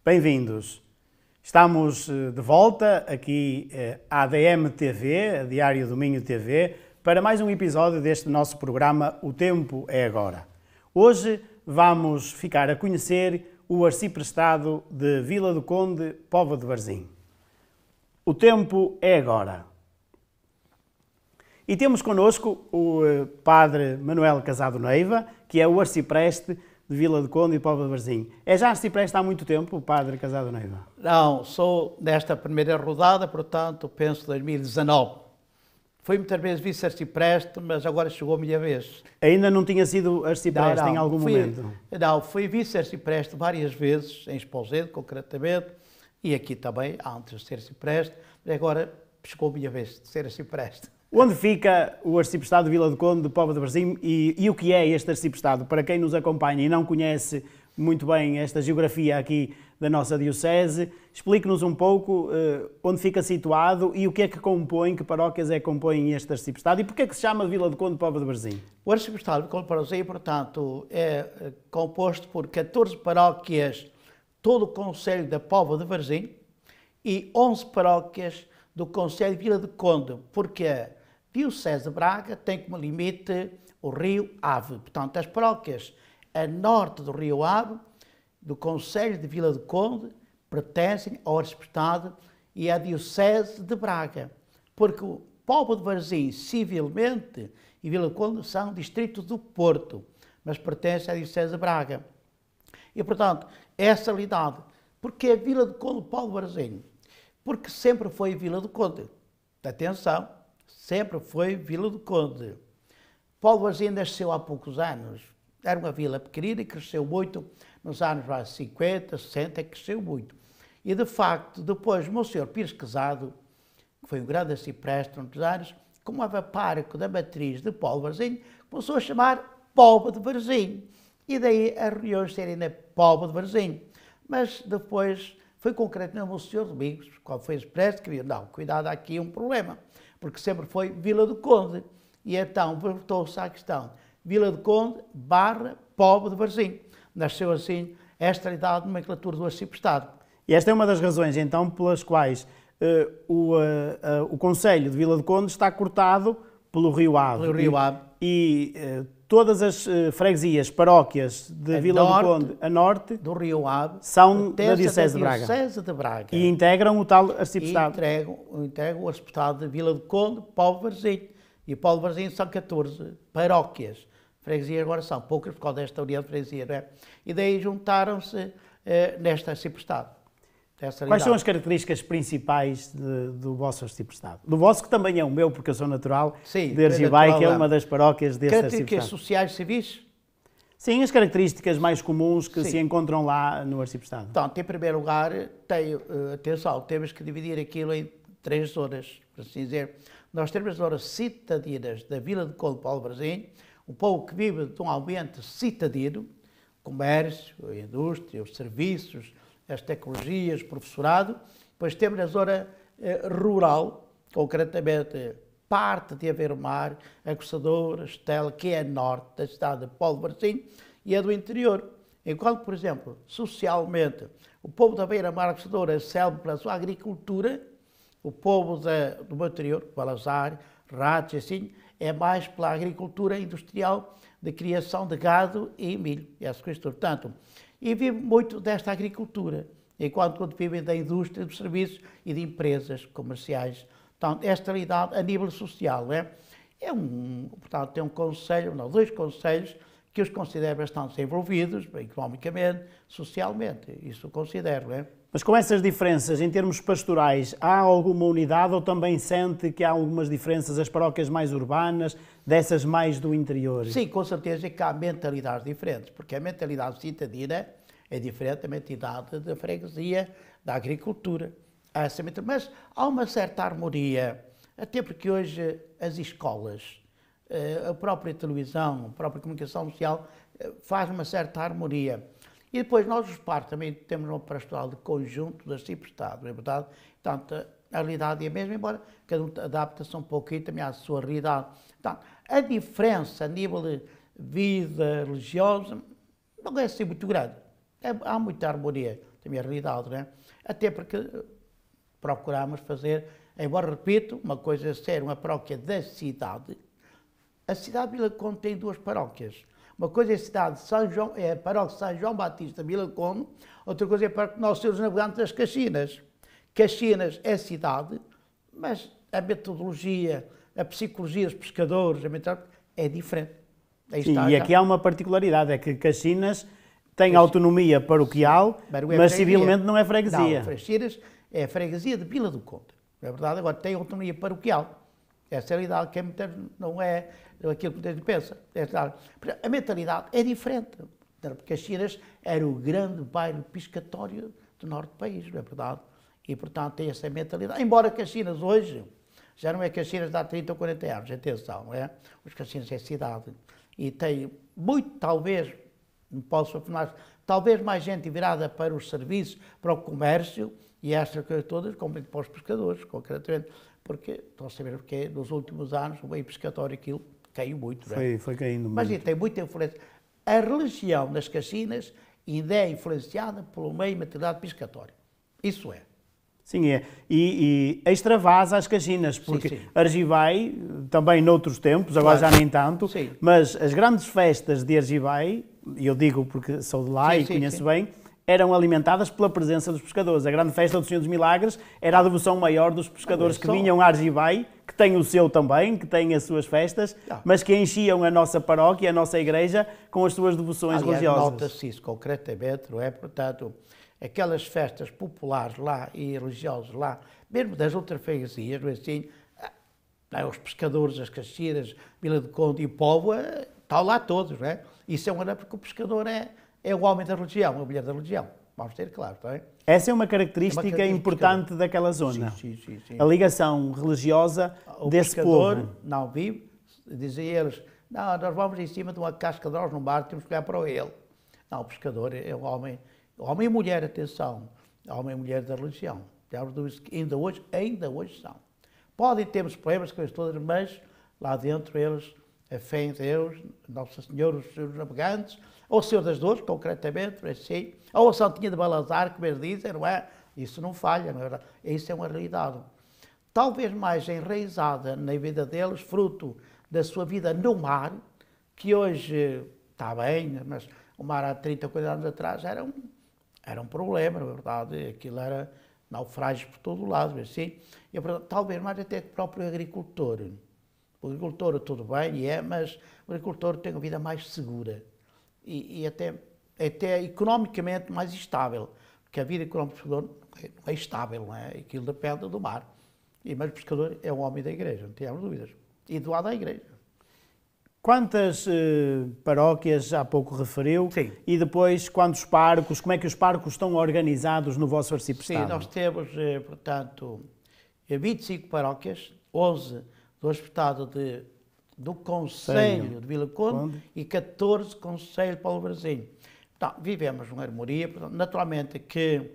Bem-vindos. Estamos de volta aqui à ADM TV, a Diário do Minho TV, para mais um episódio deste nosso programa O Tempo é Agora. Hoje vamos ficar a conhecer o arciprestado de Vila do Conde, Póvoa de Varzim. O tempo é agora. E temos connosco o Padre Manuel Casado Neiva, que é o arcipreste de Vila do Conde e Póvoa de Varzim. É já arcipreste há muito tempo, o Padre Casado Neiva? Não, sou desta primeira rodada, portanto, penso 2019. Fui muitas vezes vice-arcipreste, mas agora chegou a minha vez. Ainda não tinha sido arcipreste em algum momento? Não, fui vice-arcipreste várias vezes, em Esposende, concretamente, e aqui também, antes de ser arcipreste, mas agora chegou a minha vez de ser arcipreste. Onde fica o arciprestado de Vila do Conde, de Póvoa de Varzim, e o que é este arciprestado? Para quem nos acompanha e não conhece muito bem esta geografia aqui da nossa diocese, explique-nos um pouco onde fica situado e o que é que compõe, que paróquias é que compõem este arciprestado e porque é que se chama Vila do Conde, Póvoa de Varzim? O arciprestado de Póvoa de Varzim, portanto, é composto por 14 paróquias, todo o concelho da Póvoa de Varzim, e 11 paróquias do concelho de Vila do Conde, porque a Diocese de Braga tem como limite o rio Ave. Portanto, as paróquias a norte do rio Ave, do concelho de Vila do Conde, pertencem ao arciprestado e à Diocese de Braga, porque o Póvoa de Varzim, civilmente, e Vila do Conde são distritos do Porto, mas pertencem à Diocese de Braga. E, portanto, essa realidade. Porque a Vila do Conde, Póvoa de Varzim? Porque sempre foi Vila do Conde. Atenção, sempre foi Vila do Conde. Póvoa de Varzim nasceu há poucos anos. Era uma vila pequenina e cresceu muito. Nos anos 50, 60, cresceu muito. E, de facto, depois, o Monsenhor Pires Quezado, que foi um grande arcipreste nos anos, como era pároco da matriz de Póvoa de Varzim, começou a chamar Póvoa de Varzim. E daí as reuniões serem na Póvoa de Varzim. Mas depois foi concretamente o Monsenhor Domingos, qual foi arcipreste, que viu, não, cuidado, há aqui um problema, porque sempre foi Vila do Conde. E então voltou-se à questão, Vila do Conde / Póvoa de Varzim. Nasceu assim esta idade de nomenclatura do arciprestado. E esta é uma das razões, então, pelas quais o concelho de Vila do Conde está cortado pelo rio Ave. Pelo rio Ave. E todas as freguesias, paróquias de Vila do Conde a norte do rio Ave são da Diocese de Braga. De Braga. E integram o tal arciprestado. E integram o arciprestado de Vila do Conde, Póvoa de Varzim. E Póvoa de Varzim são 14 paróquias. Freguesias agora são poucas por causa desta união de freguesia, não é? E daí juntaram-se neste arciprestado. Quais são as características principais do vosso arciprestado? Do vosso, que também é o meu, porque eu sou natural de Argibai, que é uma das paróquias deste arciprestado. Características sociais e civis? Sim, as características mais comuns que se encontram lá no arciprestado. Então, em primeiro lugar, atenção, temos que dividir aquilo em 3 zonas, por assim dizer. Nós temos as zonas citadinas da Vila de Conde, Póvoa de Varzim, um povo que vive de um ambiente citadino, comércio, a indústria, os serviços, as tecnologias, professorado. Depois temos a zona rural, concretamente parte de Aveiro-Mar, Aguçador, Estela, que é a norte da cidade de Póvoa de Varzim, e a do interior. Enquanto, por exemplo, socialmente, o povo da Beira-Mar, Aguçador, é célebre pela sua agricultura, o povo do interior, Balazar, Ratos, assim, é mais pela agricultura industrial de criação de gado e milho. Essa coisa, portanto, e vive muito desta agricultura, enquanto vivem da indústria, dos serviços e de empresas comerciais. Portanto, esta realidade a nível social, né? Portanto, tem um concelho, não, 2 concelhos que os considero bastante desenvolvidos, economicamente, socialmente, isso eu considero, né? Mas com essas diferenças, em termos pastorais, há alguma unidade ou também sente que há algumas diferenças, as paróquias mais urbanas, dessas mais do interior? Sim, com certeza que há mentalidades diferentes, porque a mentalidade citadina é diferente da mentalidade da freguesia, da agricultura. Mas há uma certa harmonia, até porque hoje as escolas, a própria televisão, a própria comunicação social faz uma certa harmonia. E depois nós, os pares, também temos uma pastoral de conjunto de arciprestado, não é verdade? Portanto, a realidade é a mesma, embora cada um adapta-se um pouquinho também à sua realidade. Portanto, a diferença a nível de vida religiosa não é assim muito grande. Há muita harmonia. também é realidade, não é? Até porque procuramos fazer, embora, repito, uma coisa é ser uma paróquia da cidade. A cidade de Vila do Conde tem 2 paróquias. Uma coisa é a cidade de São João, é a paróquia São João Batista de Vila do Conde, outra coisa é a paróquia Nosso Senhor dos Navegantes das Caxinas. Caxinas é cidade, mas a metodologia, a psicologia dos pescadores, a mentalidade é diferente. Sim, e aqui há uma particularidade, é que Caxinas tem autonomia paroquial, mas civilmente não é freguesia. Não, Caxinas é a freguesia de Vila do Conde. É verdade, agora tem autonomia paroquial. Essa é a realidade, que não é aquilo que muita gente pensa. A mentalidade é diferente. Caxinas era o grande bairro piscatório do norte do país, não é verdade? E, portanto, tem essa mentalidade. Embora Caxinas hoje já não é Caxinas de há 30 ou 40 anos, atenção, não é? Os Caxinas é cidade. E tem muito, talvez, não posso afirmar, talvez mais gente virada para os serviços, para o comércio e estas coisas todas, como para os pescadores, concretamente. Porque, estão a saber porque nos últimos anos o meio pescatório aquilo caiu muito, não é? Foi caindo muito. Mas tem muita influência. A religião nas Caxinas ainda é influenciada pelo meio material pescatório. Isso é. Sim, é. E extravasa as Caxinas, porque sim. Argibay, também noutros tempos, agora já nem tanto, sim. mas as grandes festas de Argibay, e eu digo porque sou de lá e conheço bem, eram alimentadas pela presença dos pescadores. A grande festa do Senhor dos Milagres era a devoção maior dos pescadores que vinham a Argibay, que tem o seu também, que tem as suas festas, mas que enchiam a nossa paróquia, a nossa igreja, com as suas devoções religiosas. Nota-se isso concretamente, não é? Portanto, aquelas festas populares lá e religiosas lá, mesmo das outras freguesias, não é assim? Os pescadores, as Caxinas, Vila do Conde e o povo, estão lá todos, não é? Isso é uma porque o pescador é o homem da religião, a mulher da religião. Vamos ter claro, não é? Essa é uma característica importante daquela zona. Sim. A ligação religiosa desse pescador povo. não vive, dizem eles, não, nós vamos em cima de uma casca de nós no mar, temos que olhar para ele. Não, o pescador é o homem e mulher, atenção, homem e mulher da religião. Ainda hoje são. Podem ter os problemas com isso todas, mas lá dentro eles, a fé em Deus, Nossa Senhora, os seus navegantes, ou o Senhor das Dores, concretamente, assim, ou a Santinha de Balazar, como eles dizem, não é? Isso não falha, não é verdade? Isso é uma realidade. Talvez mais enraizada na vida deles, fruto da sua vida no mar, que hoje está bem, mas o mar há 30 ou 40 anos atrás era um problema, na verdade, aquilo era naufrágio por todo o lado, assim, e, talvez mais até que o próprio agricultor. O agricultor tudo bem, mas o agricultor tem uma vida mais segura e até economicamente mais estável, porque a vida económica do pescador não é estável, não é? Aquilo depende do mar. Mas o pescador é um homem da igreja, não temos dúvidas, e doado à igreja. Quantas paróquias, há pouco referiu, Sim. E depois quantos parcos, como é que os parcos estão organizados no vosso arciprestado? Sim, nós temos, portanto, 25 paróquias, 11 do arciprestado do Conselho de Vila do Conde e 14 do Conselho de Paulo Brasileiro. Então, vivemos uma harmonia, portanto, naturalmente que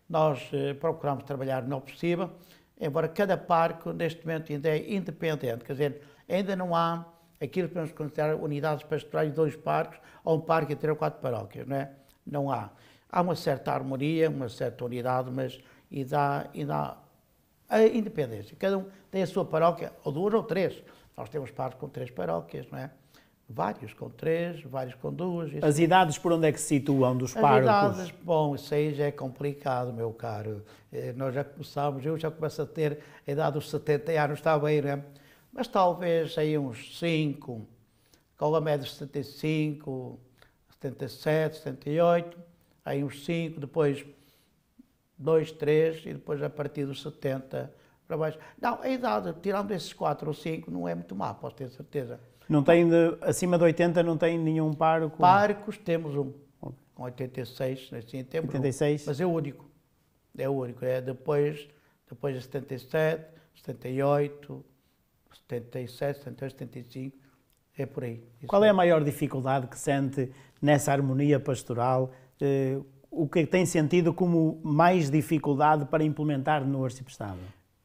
nós procuramos trabalhar no possível, embora cada parque neste momento ainda é independente, quer dizer, ainda não há aquilo que podemos considerar unidades pastorais de 2 parques ou um parque a 3 ou 4 paróquias, não é? Não há. Há uma certa harmonia, uma certa unidade, mas ainda há a independência. Cada um tem a sua paróquia, ou 2 ou 3. Nós temos parques com 3 paróquias, não é? Vários com 3, vários com 2. As idades por onde é que se situam dos parcos? As idades, bom, isso aí já é complicado, meu caro. Nós já começamos, eu já começo a ter a idade dos 70 anos, está bem, não é? Mas talvez aí uns 5, com a média de 75, 77, 78, aí uns 5, depois 2, 3 e depois a partir dos 70 para baixo. Não, a idade, tirando esses 4 ou 5, não é muito má, posso ter certeza. Não tem acima de 80 não tem nenhum parco? Parcos temos um, com 86, assim, temos 86? Um, mas é o único. É o único. É depois de 77, 78, 77, 78, 75, é por aí. Qual é a maior dificuldade que sente nessa harmonia pastoral? O que tem sentido como mais dificuldade para implementar no arciprestado?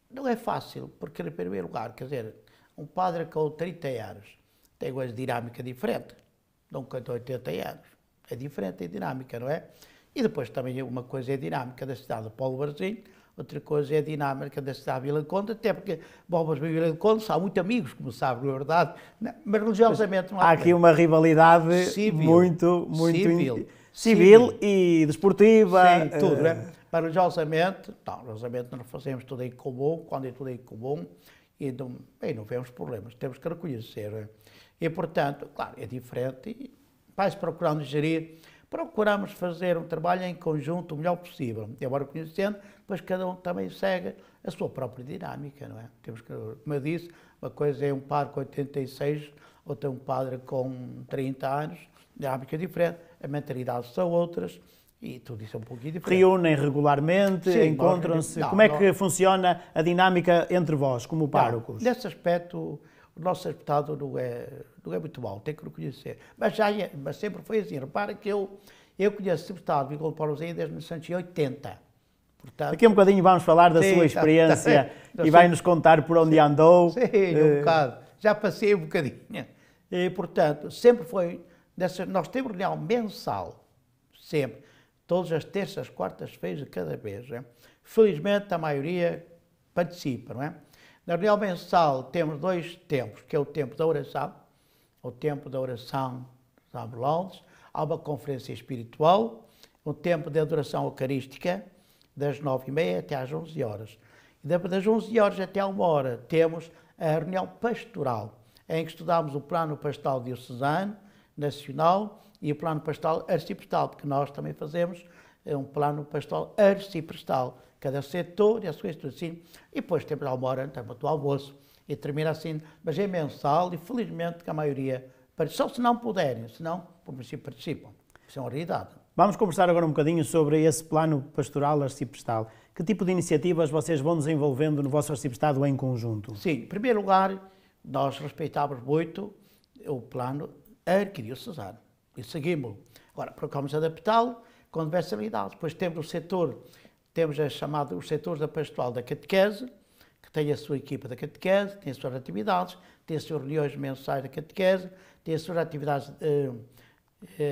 Não é fácil, porque em primeiro lugar, quer dizer, um padre com 30 anos tem uma dinâmica diferente, não com 80 anos. É diferente a dinâmica, não é? E depois também uma coisa é a dinâmica da cidade de Póvoa de Varzim, outra coisa é a dinâmica da cidade de Vila de Conde, até porque Póvoa de Vila de Conde são muito amigos, como sabe, na verdade, mas religiosamente não há. Há aqui uma rivalidade civil, civil e desportiva. Sim, tudo, Mas religiosamente nós fazemos tudo em comum, quando é tudo em comum, e não vemos problemas, temos que reconhecer. E, portanto, claro, é diferente, e vai-se procurando gerir, procuramos fazer um trabalho em conjunto o melhor possível, e agora conhecendo, depois cada um também segue a sua própria dinâmica, não é? Temos que, como eu disse, uma coisa é um padre com 86, outra é um padre com 30 anos, dinâmica diferente, a mentalidade são outras, e tudo isso é um pouquinho diferente. Reúnem regularmente, encontram-se. Como é que funciona a dinâmica entre vós, como párocos? Nesse aspecto, o nosso resultado não é muito mau, tenho que reconhecer. Mas sempre foi assim. Repara que eu conheço o secretário de Vigor de Póvoa de Varzim desde 1980. Portanto, daqui a um bocadinho vamos falar da sua experiência e vai-nos contar por onde andou. Sim, um bocado. Já passei um bocadinho. E, portanto, sempre foi... Nós temos reunião mensal, sempre. Todas as terças, quartas-feiras de cada mês. Felizmente, a maioria participa, não é? Na reunião mensal temos 2 tempos, que é o tempo da oração, o tempo da oração dos ambulantes, há uma conferência espiritual, um tempo de adoração eucarística, das 9h30 até às 11 horas. E das 11 horas até à 1 hora temos a reunião pastoral, em que estudamos o plano pastoral diocesano, nacional, e o plano pastoral arciprestal, porque nós também fazemos um plano pastoral arciprestal, cada setor e a sua instituição, e depois temos a 1 hora, temos o almoço, e termina assim, mas é mensal, e felizmente que a maioria, só se não puderem, senão, por princípio, participam. Isso é uma realidade. Vamos conversar agora um bocadinho sobre esse plano pastoral arciprestal. Que tipo de iniciativas vocês vão desenvolvendo no vosso arciprestado em conjunto? Sim, em primeiro lugar, nós respeitamos muito o plano arquidiocesano e seguimos-lo. Agora, procuramos adaptá-lo com diversidade. Depois temos o setor, temos os setores da pastoral da catequese, que tem a sua equipa da catequese, tem as suas atividades, tem as suas reuniões mensais da catequese, tem as suas atividades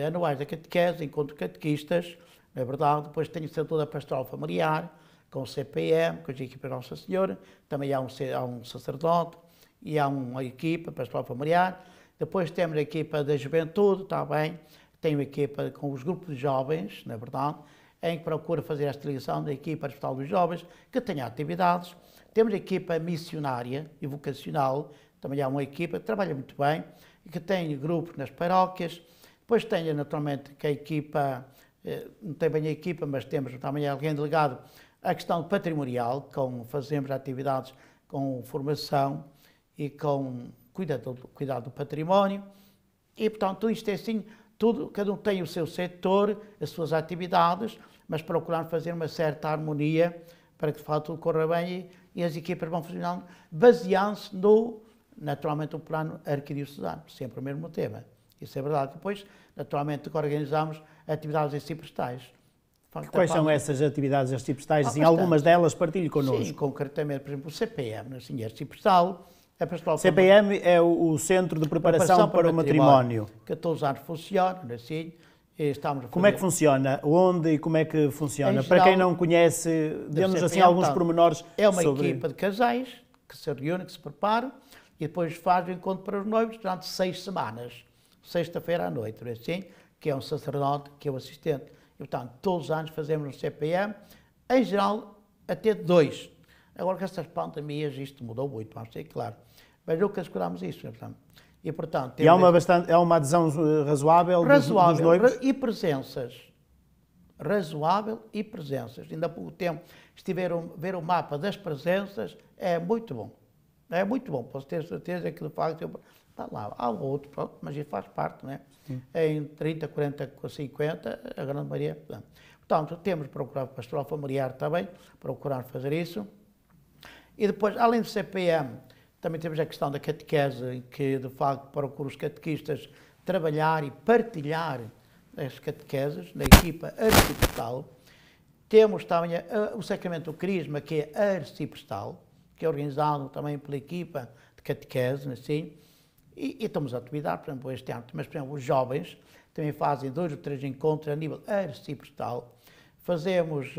anuais da catequese, encontros catequistas, não é verdade? Depois tem o setor da pastoral familiar, com o CPM, com a equipa Nossa Senhora, também há um sacerdote e há uma equipa pastoral familiar. Depois temos a equipa da juventude, está bem, tem uma equipa com os grupos de jovens, não é verdade? Em que procura fazer esta ligação da equipa pastoral dos jovens, que tenha atividades. Temos a equipa missionária e vocacional, também há uma equipa que trabalha muito bem, e que tem grupos nas paróquias. Depois tem, naturalmente, que a equipa, não tem bem a equipa, mas temos também alguém delegado, a questão patrimonial, fazemos atividades com formação e com cuidado do património. E, portanto, tudo isto é assim, cada um tem o seu setor, as suas atividades, mas procuramos fazer uma certa harmonia para que, de fato, tudo corra bem e as equipas vão funcionando, baseando-se naturalmente, no plano arquidiocesano, sempre o mesmo tema. Isso é verdade. Depois, naturalmente, organizamos atividades arciprestais. Quais são essas atividades arciprestais? Assim, algumas delas partilhe connosco. Sim, concretamente, por exemplo, o CPM, assim, arciprestal. CPM é o Centro de Preparação para o Matrimónio. Que todos os anos funciona, assim. Como é que funciona? Onde e como é que funciona? Para quem não conhece, dê-nos assim alguns pormenores sobre... É uma equipa de casais que se reúne, que se preparam e depois faz o encontro para os noivos durante 6 semanas. Sexta-feira à noite, assim, que é um sacerdote, que é o assistente. E, portanto, todos os anos fazemos um CPM, em geral, até 2. Agora, com estas pandemias, isto mudou muito, vamos ser claro. Mas nunca escutámos isso, portanto. E, portanto, há uma adesão razoável dos noivos? E presenças. Razoável e presenças. Ainda há pouco tempo estiveram a ver o mapa das presenças, é muito bom. É muito bom, posso ter certeza que, de facto, está lá. Há um outro, pronto, mas isso faz parte, não é? Em 30, 40, 50, a grande maioria. Portanto, temos de procurar pastoral familiar também, procurar fazer isso. E depois, além do CPM, também temos a questão da catequese, em que, de facto, procura os catequistas trabalhar e partilhar as catequeses na equipa arciprestal. Temos também o sacramento do Crisma, que é arciprestal, que é organizado também pela equipa de catequese, assim. E estamos a atividade, por exemplo, este ano, mas, por exemplo, os jovens também fazem 2 ou 3 encontros a nível arciprestal. Fazemos,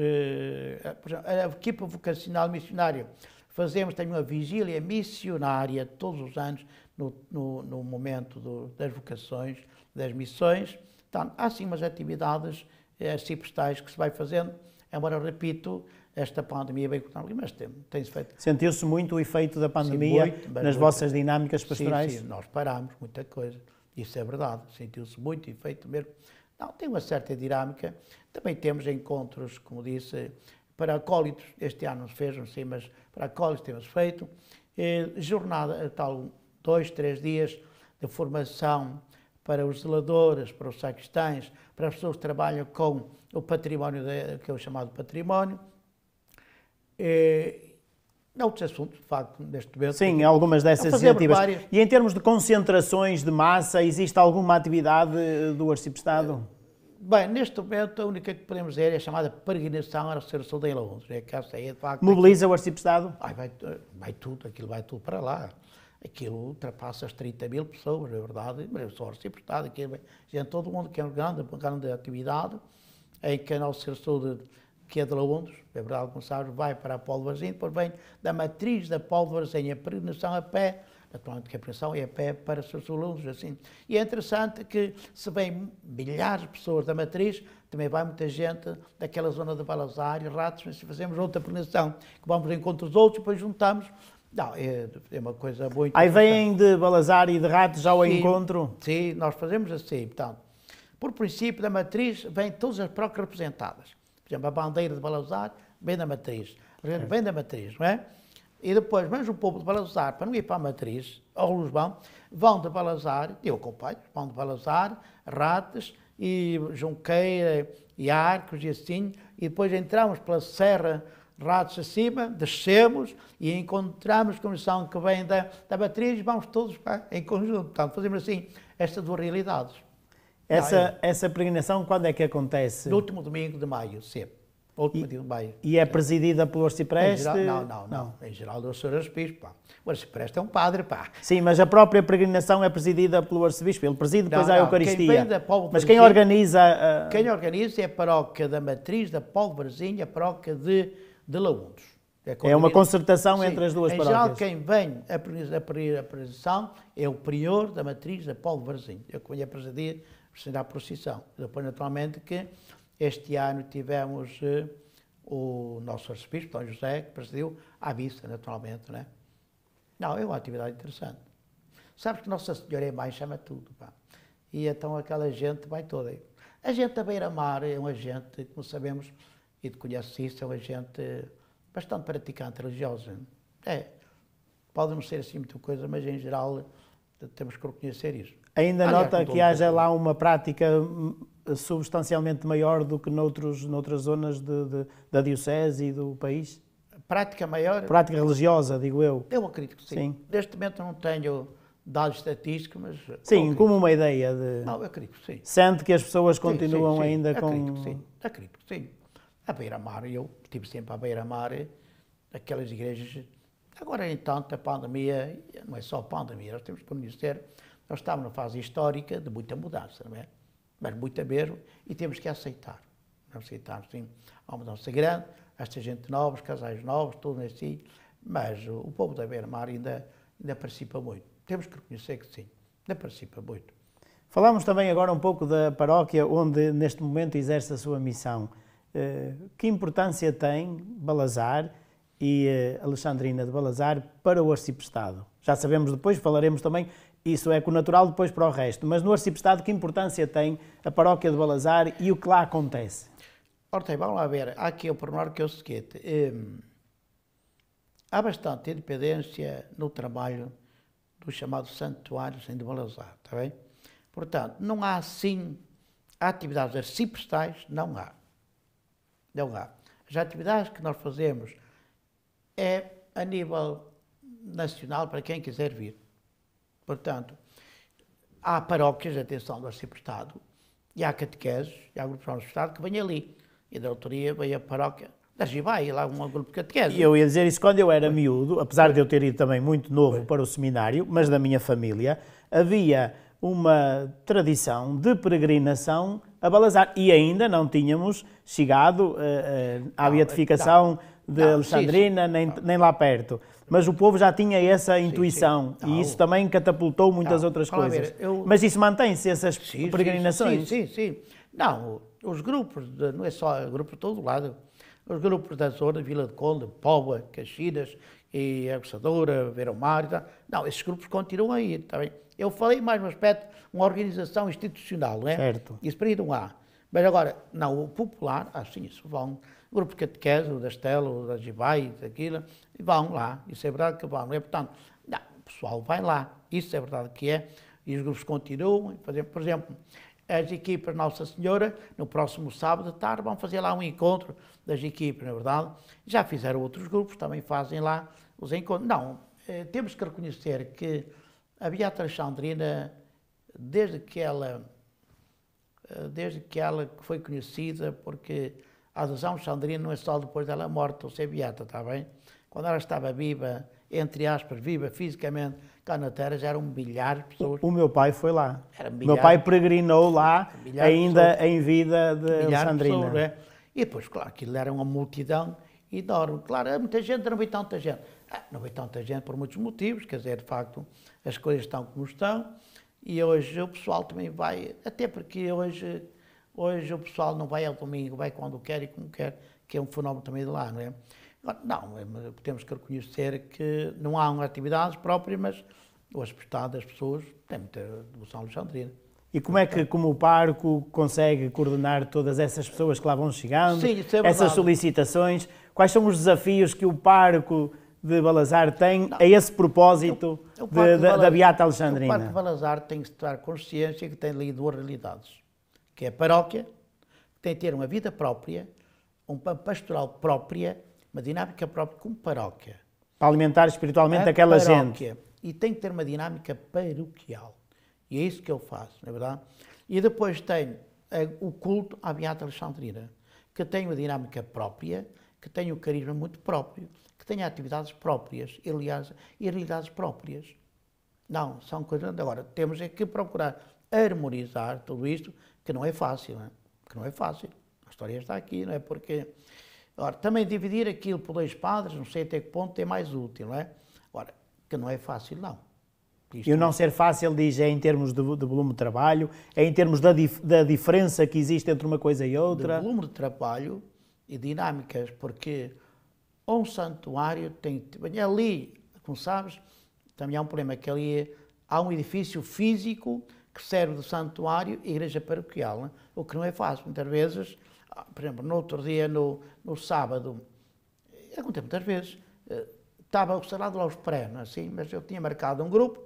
por exemplo, a equipa vocacional missionária, fazemos também uma vigília missionária todos os anos, no momento das vocações, das missões. Então, há sim umas atividades arciprestais que se vai fazendo, embora, repito, esta pandemia veio com mas tem-se feito. Sentiu-se muito o efeito da pandemia nas vossas dinâmicas pastorais? Sim, nós parámos muita coisa, isso é verdade, sentiu-se muito efeito mesmo. Não, tem uma certa dinâmica. Também temos encontros, como disse, para acólitos, este ano não se fez, não sei, mas para acólitos temos feito. Jornada, tal, 2, 3 dias de formação para os zeladores, para os sacristães, para as pessoas que trabalham com o património, que é o chamado património. Outros assuntos, de facto, neste momento. Sim, algumas dessas iniciativas. Várias. E em termos de concentrações de massa, existe alguma atividade do Arciprestado? Bem, neste momento a única que podemos dizer é a chamada peregrinação à ressurreição de Londres. É que essa é, de facto, mobiliza o Arciprestado? Vai tudo, aquilo vai tudo para lá. Aquilo ultrapassa as 30 mil pessoas, é verdade, mas só o Arciprestado, aquilo vai todo mundo que é uma grande atividade, em que a nossa saúde, que é de Londres, é verdade, como sabes, vai para a Póvoa de Varzim, depois vem da matriz da Póvoa de Varzim, a peregrinação a pé, naturalmente que a peregrinação é a pé para os Londres, assim. E é interessante que se vêm milhares de pessoas da matriz, também vai muita gente daquela zona de Balazar e Ratos, mas se fazemos outra peregrinação, que vamos ao encontro dos outros, depois juntamos. Não, é uma coisa muito... Aí vêm de Balazar e de Ratos ao encontro? Sim, nós fazemos assim, portanto, por princípio da matriz vêm todas as paróquias representadas. Por exemplo, a bandeira de Balazar vem da matriz, vem da matriz, não é? E depois, mas o povo de Balazar, para não ir para a matriz, ao Luzbão, vão de Balazar, eu acompanho, vão de Balazar, Rates e Junqueira e Arcos e assim, e depois entramos pela Serra Ratos acima, descemos e encontramos a comissão que vem da matriz e vamos todos em conjunto. Portanto, fazemos assim estas duas realidades. Essa peregrinação, quando é que acontece? No último domingo de maio, sempre. Último dia de maio. E é presidida pelo Arcipreste? Não. Em geral, o Sr. Arcebispo. O Arcipreste é um padre, Sim, mas a própria peregrinação é presidida pelo Arcebispo. Ele preside depois a Eucaristia. Mas quem organiza... Quem organiza é a paróquia da Matriz, da Póvoa de Varzim, a paróquia de Laúndos. É uma concertação entre as duas paróquias. Em geral, quem vem a peregrinação é o prior da Matriz, da Póvoa de Varzim. Eu que venho a presidir a procissão. Depois, naturalmente, que este ano tivemos o nosso arcebispo, Dom José, que presidiu à missa, naturalmente, né? Não, é uma atividade interessante. Sabes que Nossa Senhora é mãe, chama tudo, pá. E então aquela gente vai toda aí. A gente da Beira-Mar é uma gente, como sabemos, e te conhece isso, é uma gente bastante praticante religiosa. Pode não ser assim muita coisa, mas em geral temos que reconhecer isso. Ainda nota que haja lá uma prática substancialmente maior do que noutras zonas da Diocese e do país? Prática maior? Prática religiosa, digo eu. Eu acredito que sim. Neste momento não tenho dados estatísticos, mas... Sim, como uma ideia de... Não, eu acredito que sim. Sente que as pessoas continuam ainda com... Acredito que sim. A Beira-Mar, eu estive sempre à Beira-Mar, aquelas igrejas... Agora, entanto, a pandemia, não é só a pandemia, nós temos que conhecer, nós estamos numa fase histórica de muita mudança, não é? Mas muita mesmo, e temos que aceitar. Aceitar, sim. Há uma mudança grande, esta gente nova, os casais novos, tudo assim, mas o povo da Beira-Mar ainda participa muito. Temos que reconhecer que sim, ainda participa muito. Falamos também agora um pouco da paróquia onde neste momento exerce a sua missão. Que importância tem Balazar e Alexandrina de Balazar para o Arciprestado? Já sabemos depois, falaremos também, isso é natural depois para o resto, mas no Arciprestado que importância tem a paróquia de Balazar e o que lá acontece? Ora, vamos lá ver, há aqui o pormenor que é o seguinte, há bastante independência no trabalho dos chamados santuários de Balazar, está bem? Portanto, não há assim atividades arciprestais, não há. Não há. As atividades que nós fazemos é a nível nacional para quem quiser vir. Portanto, há paróquias, atenção, do Arciprestado, e há catequeses, e há grupos do Arciprestado que vêm ali. E da autoria vem a paróquia da Gibai, lá um grupo de catequese. E eu ia dizer isso quando eu era miúdo, apesar de eu ter ido também muito novo para o seminário, mas da minha família, havia uma tradição de peregrinação a Balazar e ainda não tínhamos chegado à beatificação de Alexandrina, nem lá perto. Mas o povo já tinha essa intuição e isso também catapultou muitas outras coisas. Mas isso mantém-se, essas peregrinações? Sim. Não, os grupos, não é só o grupo de todo lado, os grupos da zona, Vila de Conde, Póvoa, Caxidas e Aguçadora, Beira-Mar, não, esses grupos continuam aí, está bem? Eu falei mais no aspecto, uma organização institucional, não é? Certo. Isso para aí não há. Mas agora, não, o popular, assim, isso vão, o grupo de catequese, o da Estela, o da Gibai, daquilo, e vão lá, isso é verdade que vão, não é? Portanto, não, o pessoal vai lá, isso é verdade que é, e os grupos continuam, por exemplo, as equipas Nossa Senhora, no próximo sábado de tarde, vão fazer lá um encontro das equipas, na verdade. Já fizeram outros grupos, também fazem lá os encontros. Não, temos que reconhecer que a Beata Alexandrina, desde que ela foi conhecida, porque a Adoção Alexandrina não é só depois dela morta ou ser beata, está bem? Quando ela estava viva, entre aspas, viva fisicamente, cá na Terra, já eram milhares de pessoas. O meu pai foi lá. O meu pai peregrinou lá, ainda em vida de Alexandrina. Pessoas, é? E depois, claro, aquilo era uma multidão enorme. Claro, muita gente, não veio tanta gente. Não veio tanta gente por muitos motivos, quer dizer, de facto, as coisas estão como estão. E hoje o pessoal também vai, até porque hoje o pessoal não vai ao domingo, vai quando quer e como quer, que é um fenómeno também de lá, não é? Não, temos que reconhecer que não há atividades próprias, mas o aspecto das pessoas tem muita devoção alexandrina. E como é que, como o parco, consegue coordenar todas essas pessoas que lá vão chegando, Sim, isso é essas solicitações? Quais são os desafios que o parco de Balazar tem a esse propósito da Beata Alexandrina? O Parque de Balazar tem que estar consciência que tem ali duas realidades, que é a paróquia, que tem que ter uma vida própria, uma pastoral própria, uma dinâmica própria como paróquia. Para alimentar espiritualmente aquela gente. E tem que ter uma dinâmica paroquial. E é isso que eu faço, não é verdade? E depois tem o culto à Beata Alexandrina, que tem uma dinâmica própria, que tem um carisma muito próprio, que tem atividades próprias e realidades próprias. Não, são coisas... Agora, temos é que procurar harmonizar tudo isto, que não é fácil, não é? Que não é fácil. A história está aqui, não é? Porque... Agora, também dividir aquilo por dois padres, não sei até que ponto é mais útil, não é? Agora, que não é fácil, não. E o não ser fácil, diz, é em termos de volume de trabalho, é em termos da diferença que existe entre uma coisa e outra? De volume de trabalho e dinâmicas, porque um santuário tem... Ali, como sabes, também há um problema, que ali há um edifício físico que serve de santuário e igreja paroquial, né? O que não é fácil. Muitas vezes, por exemplo, no outro dia, no sábado, acontece muitas vezes, estava o Sagrado Laus Perene, assim, mas eu tinha marcado um grupo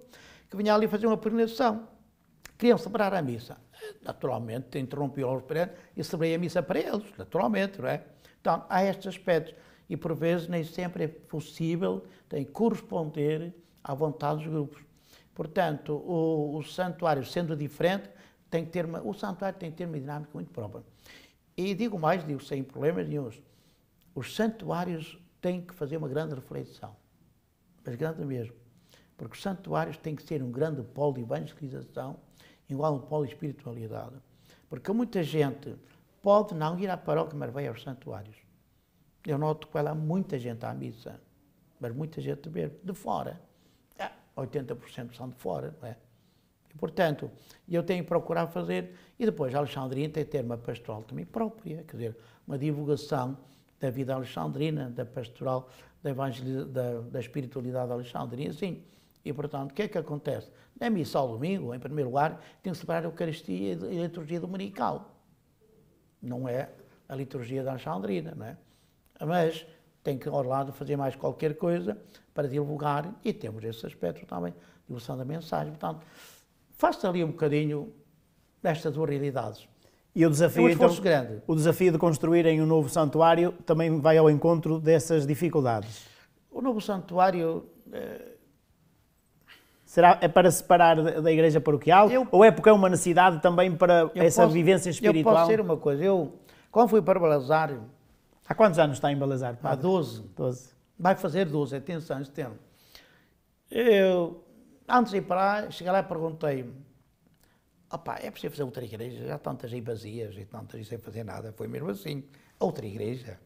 que vinha ali fazer uma peregrinação. Queriam celebrar a missa. Naturalmente, interrompi o Laus Perene e celebrei a missa para eles, naturalmente, não é? Então, há estes aspectos. E, por vezes, nem sempre é possível, tem que corresponder à vontade dos grupos. Portanto, o santuário, sendo diferente, o santuário tem que ter uma dinâmica muito própria. E digo mais, digo sem problemas nenhum, os santuários têm que fazer uma grande reflexão, mas grande mesmo, porque os santuários têm que ser um grande polo de evangelização, igual um polo de espiritualidade, porque muita gente pode não ir à paróquia, mas vai aos santuários. Eu noto que vai lá muita gente à missa, mas muita gente mesmo, de fora. 80% são de fora, não é? E, portanto, eu tenho que procurar fazer, e depois a Alexandrina tem que ter uma pastoral também própria, quer dizer, uma divulgação da vida alexandrina, da pastoral, da espiritualidade alexandrina, sim. E, portanto, o que é que acontece? Na missa ao domingo, em primeiro lugar, tem que celebrar a Eucaristia e a liturgia dominical. Não é a liturgia da Alexandrina, não é? Mas tem que, ao lado, fazer mais qualquer coisa para divulgar, e temos esse aspecto também, divulgação da mensagem. Portanto, faça ali um bocadinho destas duas realidades. E o desafio, grande. O desafio de construírem um novo santuário também vai ao encontro dessas dificuldades? O novo santuário... É para separar da igreja paroquial? Ou é porque é uma necessidade também para essa vivência espiritual? Eu posso dizer uma coisa. Quando fui para Balazar, Há quantos anos está em Balazar, Há padre? 12. 12. Vai fazer 12, atenção, este ano. Eu, antes de ir para lá, cheguei lá e perguntei-me, opá, é preciso fazer outra igreja? Já tantas aí vazias e tantas aí sem fazer nada. Foi mesmo assim. Outra igreja?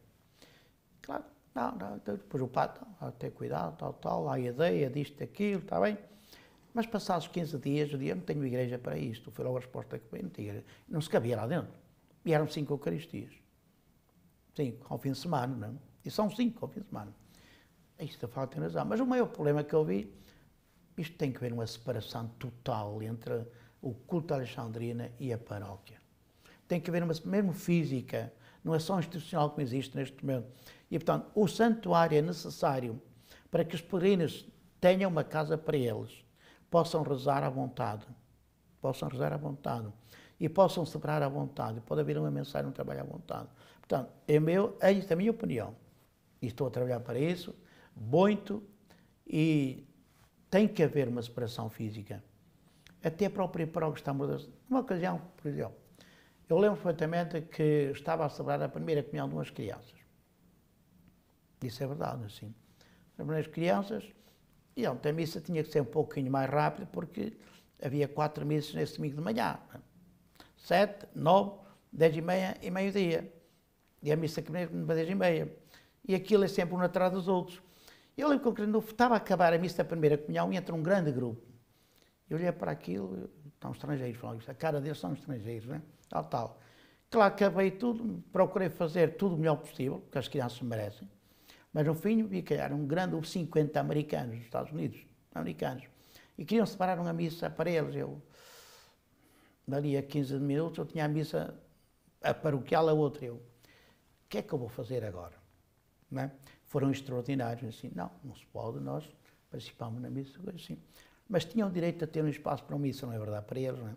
Claro, não. Depois o padre, ter cuidado, tal, há a ideia disto, daquilo, está bem? Mas passados 15 dias, eu disse, eu não tenho igreja para isto. Foi logo a resposta que veio, não tinha igreja. Não se cabia lá dentro. E eram 5 Eucaristias. 5 ao fim de semana, não? E são 5 ao fim de semana. Isto a falar tem razão. Mas o maior problema que eu vi, isto tem que haver uma separação total entre o culto alexandrina e a paróquia. Tem que haver uma, mesmo física, não é só institucional como existe neste momento. E, portanto, o santuário é necessário para que os peregrinos tenham uma casa para eles, possam rezar à vontade, e possam celebrar à vontade, pode haver uma mensagem, um trabalho à vontade. Portanto, é a minha opinião, e estou a trabalhar para isso, muito, e tem que haver uma separação física. Até a própria paróquia está mudando. Numa ocasião, por exemplo, eu lembro perfeitamente que estava a celebrar a primeira comunhão de umas crianças. Isso é verdade, assim. As primeiras crianças, e ontem a missa tinha que ser um pouquinho mais rápida, porque havia 4 missas nesse domingo de manhã. 7, 9, 10 e meia e meio-dia. E a missa que mesmo 10 e meia. E aquilo é sempre um atrás dos outros. Eu lembro que eu estava a acabar a missa da primeira comunhão e entra um grande grupo. Eu olhei para aquilo, estão estrangeiros, a cara deles são estrangeiros, né? Tal. Claro, acabei tudo, procurei fazer tudo o melhor possível, que as crianças merecem, mas no fim vi que eram um grande, houve 50 americanos dos Estados Unidos, e queriam separar uma missa para eles. Eu, dali a 15 minutos, eu tinha a missa, a paroquial, a outra. Eu, o que é que eu vou fazer agora? Não é? Foram extraordinários, assim, não se pode, nós participamos na missa, assim. Mas tinham direito a ter um espaço para uma missa, não é verdade, para eles, não é?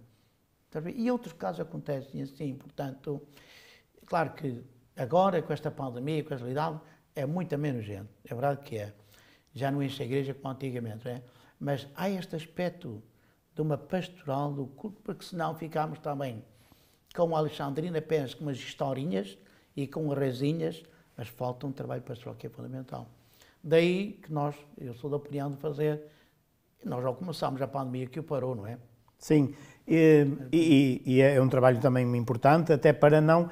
E outros casos acontecem assim, portanto, claro que agora, com esta pandemia, com esta realidade, é muita menos gente, é verdade que é. Já não enche a igreja como antigamente, não é? Mas há este aspecto de uma pastoral do culto, porque senão ficamos também com a Alexandrina apenas com umas historinhas e com resinhas, mas falta um trabalho pastoral que é fundamental. Daí que eu sou da opinião de fazer. Nós já começámos a pandemia que o parou, não é? Sim, e é um trabalho também importante, até para não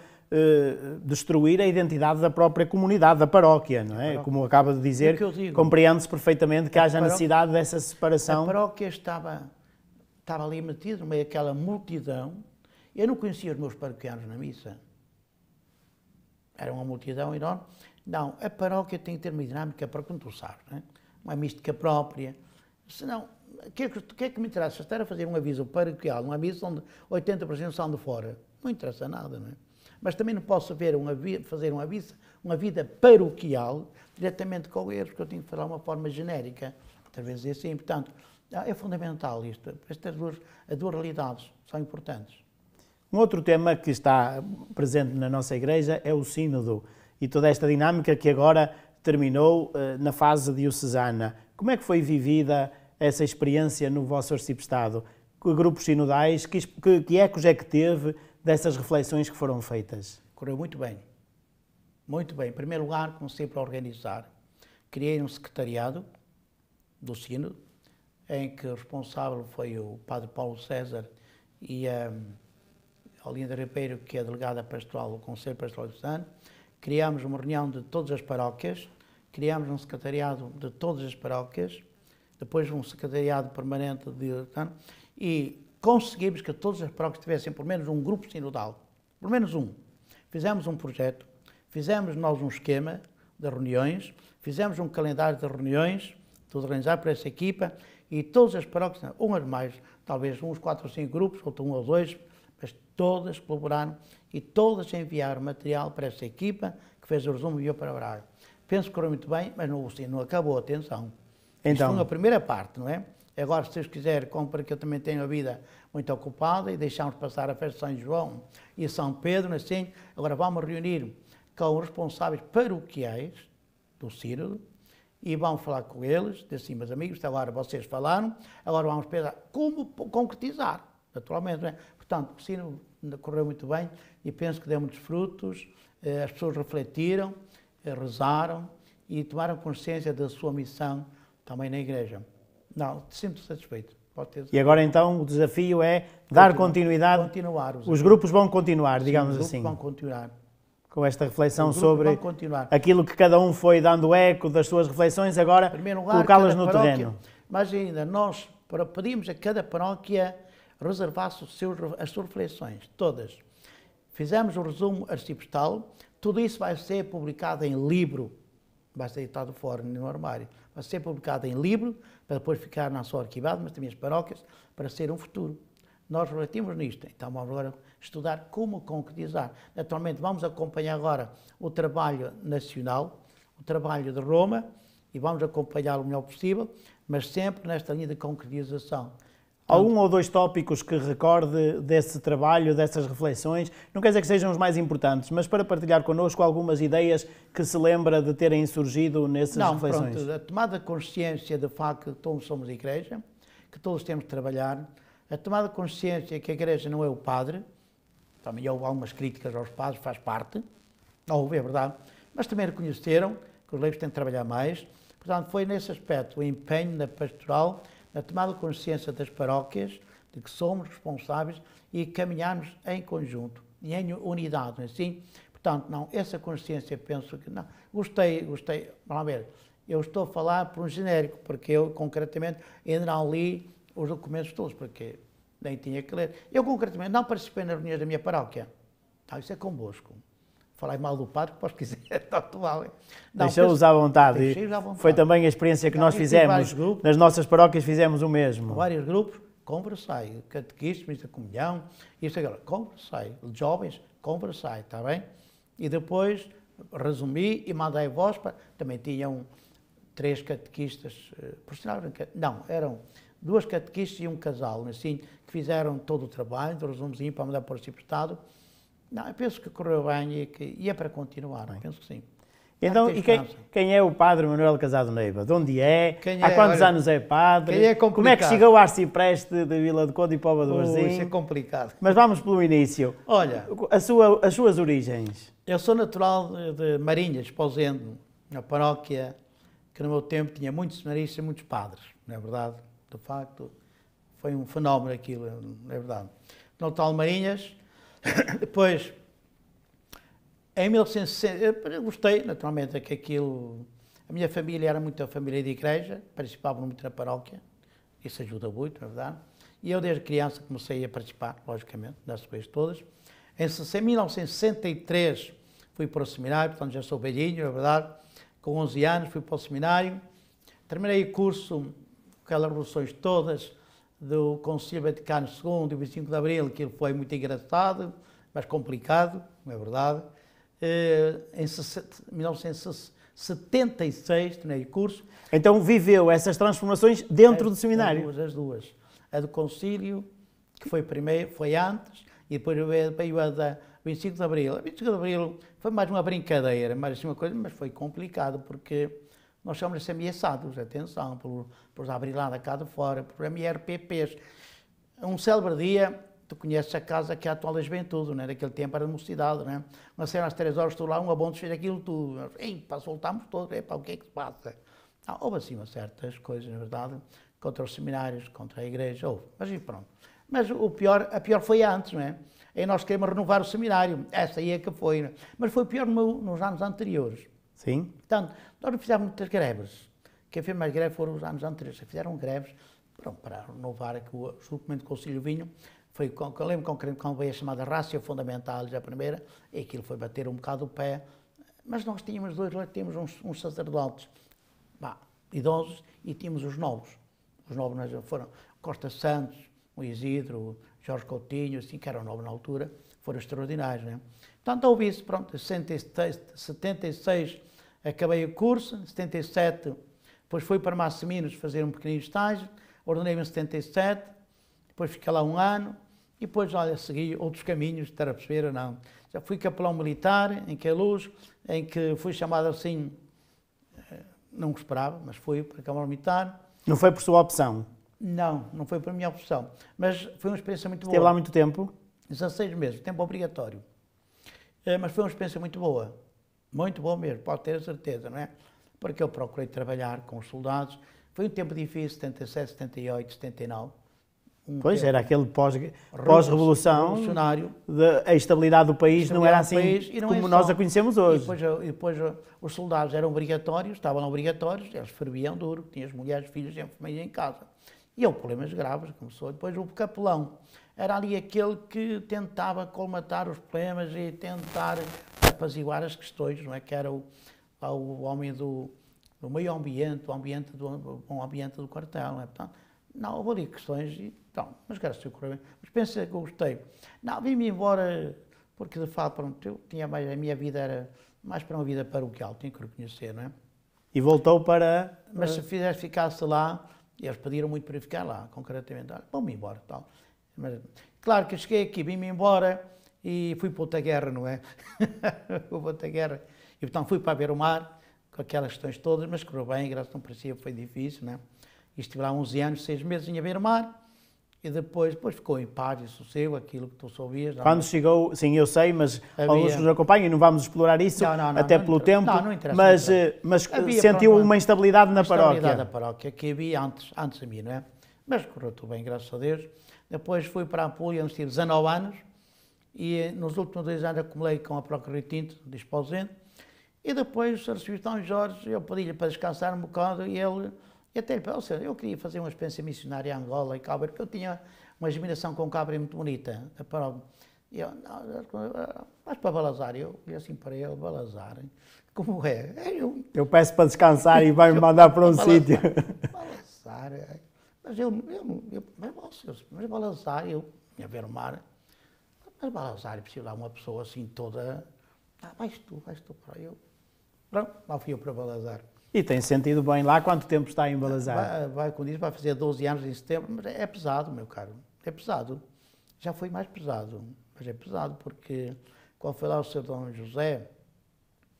destruir a identidade da própria comunidade, da paróquia, não é? Como acaba de dizer, compreende-se perfeitamente que haja necessidade dessa separação. A paróquia estava ali metida no meio daquela multidão. Eu não conhecia os meus paroquianos na missa. Era uma multidão enorme. Não, a paróquia tem que ter uma dinâmica, como tu sabes, não é? Uma mística própria. Senão, o que é que me interessa? Se estar a fazer um aviso paroquial, um aviso onde 80% são de fora, não interessa nada, não é? Mas também não posso fazer uma vida paroquial diretamente com eles, porque eu tenho que falar uma forma genérica. Talvez é assim. Portanto, é fundamental isto. As duas realidades são importantes. Um outro tema que está presente na nossa Igreja é o Sínodo e toda esta dinâmica que agora terminou na fase diocesana. Como é que foi vivida essa experiência no vosso arciprestado? Que grupos sinodais, que ecos é que teve dessas reflexões que foram feitas? Correu muito bem. Muito bem. Em primeiro lugar, comecei para organizar. Criei um secretariado do Sínodo, em que o responsável foi o Padre Paulo César e a Olinda Ribeiro, que é a delegada pastoral do Conselho Pastoral Diocesano. Criámos uma reunião de todas as paróquias, criámos um secretariado de todas as paróquias, depois um secretariado permanente e conseguimos que todas as paróquias tivessem pelo menos um grupo sinodal, pelo menos um. Fizemos um projeto, fizemos nós um esquema de reuniões, fizemos um calendário de reuniões, tudo organizado por essa equipa, e todas as paróquias, umas mais, talvez uns 4 ou 5 grupos, outros 1 ou 2, mas todas colaboraram e todas enviaram material para essa equipa, que fez o resumo e enviou para Braga. Penso que correu muito bem, mas não acabou, atenção. Então, isto foi a primeira parte, não é? Agora, se Deus quiser, para que eu também tenho a vida muito ocupada e deixamos passar a festa de São João e São Pedro, assim, agora vamos reunir com os responsáveis paroquiais do Sínodo e vamos falar com eles, dizer assim, meus amigos, agora vocês falaram, agora vamos pensar como concretizar, naturalmente, não é? Portanto, o Sínodo correu muito bem e penso que deu muitos frutos, as pessoas refletiram, rezaram e tomaram consciência da sua missão também na igreja. Não, sinto satisfeito. E agora então o desafio é dar continuidade. Continuar. Os grupos vão continuar, digamos assim. Os grupos vão continuar. Com esta reflexão sobre continuar. Aquilo que cada um foi dando eco das suas reflexões, agora colocá-las no terreno. Mas ainda nós pedimos a cada paróquia reservasse as suas reflexões, todas. Fizemos o resumo arciprestal, tudo isso vai ser publicado em livro, vai ser deitado fora no armário, vai ser publicado em livro, para depois ficar não só arquivado, mas também as paróquias, para ser um futuro. Nós refletimos nisto, então vamos agora estudar como concretizar. Naturalmente vamos acompanhar agora o trabalho nacional, o trabalho de Roma, e vamos acompanhá-lo o melhor possível, mas sempre nesta linha de concretização. Há um ou dois tópicos que recorde desse trabalho, dessas reflexões, não quer dizer que sejam os mais importantes, mas para partilhar connosco algumas ideias que se lembra de terem surgido nessas reflexões. Pronto, a tomada de consciência do facto que todos somos igreja, que todos temos de trabalhar, a tomada de consciência que a igreja não é o padre, também houve algumas críticas aos padres, faz parte, houve, é verdade, mas também reconheceram que os leigos têm de trabalhar mais. Portanto, foi nesse aspecto o empenho na pastoral, na tomada de consciência das paróquias, de que somos responsáveis e caminharmos em conjunto e em unidade, assim. Portanto, não, essa consciência penso que não. Gostei, vamos ver, eu estou a falar por um genérico, porque eu concretamente ainda não li os documentos todos, porque nem tinha que ler. Eu concretamente não participei nas reuniões da minha paróquia. Não, isso é convosco. Falei mal do padre, que posso quiser, está tudo vale. Deixou-os à vontade. Foi também a experiência que nós fizemos. Nas nossas paróquias fizemos o mesmo. Vários grupos, conversai. Catequistas, missa da comunhão, isso agora, conversai. Jovens, conversai, está bem? E depois resumi e mandei voz para... Também tinham 3 catequistas, por sinal, não, eram 2 catequistas e um casal, assim, que fizeram todo o trabalho, do resumozinho para mandar para o Arciprestado. Não, eu penso que correu bem e é para continuar, penso que sim. Então, e quem é o padre Manuel Casado Neiva? De onde é? Há quantos anos é padre? Como é que chegou a arcipreste de Vila de Conde e Póvoa de Varzim? Isso é complicado. Mas vamos pelo início. Olha, as suas origens. Eu sou natural de Marinhas, Pozendo, uma paróquia que no meu tempo tinha muitos seminaristas e muitos padres, não é verdade? De facto, foi um fenómeno aquilo, não é verdade? Natural de Marinhas. Depois, em 1960, eu gostei, naturalmente, que aquilo... A minha família era muito a família de igreja, participavam muito na paróquia, isso ajuda muito, na verdade. E eu, desde criança, comecei a participar, logicamente, das coisas todas. Em 1963, fui para o seminário, portanto já sou velhinho, na verdade. Com 11 anos, fui para o seminário. Terminei o curso, aquelas revoluções todas, do Concílio Vaticano II e 25 de Abril, aquilo foi muito engraçado, mas complicado, não é verdade. Em 1976, terminei o curso. Então viveu essas transformações dentro do seminário? As duas. A do Concílio, que foi primeiro, foi antes, e depois veio a da 25 de Abril. A 25 de Abril foi mais uma brincadeira, mais assim uma coisa, mas foi complicado, porque nós somos a ser ameaçados, atenção, pelos abrilada cá de fora, por MRPPs. Um célebre dia, tu conheces a casa que é a atual da juventude, né? Naquele tempo era de mocidade, né? Uma cena às 3 horas, estou lá, um abono fez aquilo tudo. Ei, pá, soltámos todos, o que é que se passa? Não, houve assim umas certas coisas, na verdade, contra os seminários, contra a igreja, houve, mas e pronto. Mas a pior foi antes, não é? Aí nós queremos renovar o seminário, essa aí é que foi, né? Mas foi pior nos anos anteriores. Sim. Portanto, nós não fizemos muitas greves. Quem fez mais greves foram os anos anteriores. Fizeram greves para renovar que o documento do Conselho vinho. Eu lembro quando veio a chamada Ratio Fundamentalis, a primeira, e aquilo foi bater um bocado o pé. Mas nós tínhamos uns sacerdotes idosos e tínhamos os novos. Os novos foram Costa Santos, o Isidro, Jorge Coutinho, assim, que eram novos na altura, foram extraordinários, né? Portanto, houve isso, pronto, em 76 acabei o curso, em 77 depois fui para Massiminos fazer um pequenino estágio, ordenei-me em 77, depois fiquei lá um ano, e depois, olha, segui outros caminhos, estar a perceber ou não. Já fui capelão militar, em Queluz, em que fui chamado assim, não esperava, mas fui para capelão militar. Não foi por sua opção? Não, não foi por minha opção, mas foi uma experiência muito boa. Esteve lá muito tempo? 16 meses, tempo obrigatório. Mas foi uma experiência muito boa mesmo, pode ter a certeza, não é? Porque eu procurei trabalhar com os soldados. Foi um tempo difícil, 77, 78, 79. Pois, era aquele pós-revolução, a estabilidade do país não era assim como nós a conhecemos hoje. E depois os soldados eram obrigatórios, estavam obrigatórios, eles ferviam duro, tinham as mulheres, filhos e a família em casa. E houve problemas graves, começou. Depois o capelão era ali aquele que tentava colmatar os problemas e tentar apaziguar as questões, não é? Que era o homem do meio ambiente, o bom ambiente do quartel, não é? Portanto, não, houve ali questões, então, mas quero ser correr bem. Mas pensa que eu gostei. Não, vim-me embora, porque de fato, pronto, eu tinha mais, a minha vida era mais para uma vida paroquial, tinha que reconhecer, não é? E voltou para... Mas se ficasse lá, eles pediram muito para eu ficar lá, concretamente, vamos-me embora, tal. Mas, claro que eu cheguei aqui, vim-me embora e fui para outra guerra, não é? Fui para outra guerra. E, portanto, fui para ver o mar, com aquelas questões todas, mas correu bem, graças a um princípio foi difícil, não é? E estive lá 11 anos, 6 meses em beira-mar, e depois ficou em paz e sossego, aquilo que tu soubias. Quando chegou, sim, eu sei, mas alguns que nos acompanham, não vamos explorar isso, até pelo tempo, mas sentiu uma instabilidade na paróquia. Instabilidade na paróquia, que havia antes de mim, não é? Mas correu tudo bem, graças a Deus. Depois fui para a Apulia, onde estive 19 anos, e nos últimos 2 anos acumulei com a paróquia Rio Tinto, de Esposende, e depois o Sr. Arcebispo Jorge, eu pedi-lhe para descansar um bocado, e ele... E até ele falou, eu queria fazer uma experiência missionária em Angola e Cabo Verde, porque eu tinha uma admiração com Cabo Verde muito bonita. E eu, vais para Balazar. Eu olhei assim para ele, Balazar, como é? Eu peço para descansar e vai-me mandar para um sítio. Balazar, mas Balazar, eu ia ver o mar, mas Balazar, é preciso lá uma pessoa assim toda, vais tu para eu. Pronto, lá fui eu para Balazar. E tem sentido bem lá? Quanto tempo está em Balazar? Vai fazer 12 anos em setembro, mas é pesado, meu caro, é pesado. Já foi mais pesado, mas é pesado porque quando foi lá o Sr. Dom José,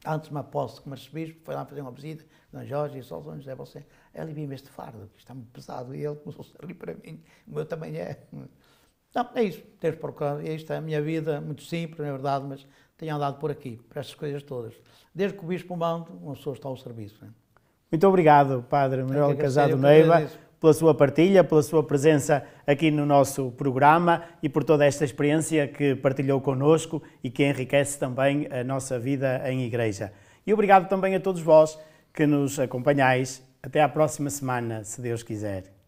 antes de uma posse como arcebispo, foi lá fazer uma visita, Dom Jorge e só Dom José, você, alivia-me este fardo, que está muito pesado, e ele começou a ali para mim, o meu também é. Não, é isso, temos procurado, e isto é a minha vida, muito simples, na verdade, mas tenho andado por aqui, por estas coisas todas. Desde que o Bispo manda, uma pessoa está ao serviço. Não é? Muito obrigado, Padre Manuel Casado Neiva, pela sua partilha, pela sua presença aqui no nosso programa e por toda esta experiência que partilhou connosco e que enriquece também a nossa vida em igreja. E obrigado também a todos vós que nos acompanhais. Até à próxima semana, se Deus quiser.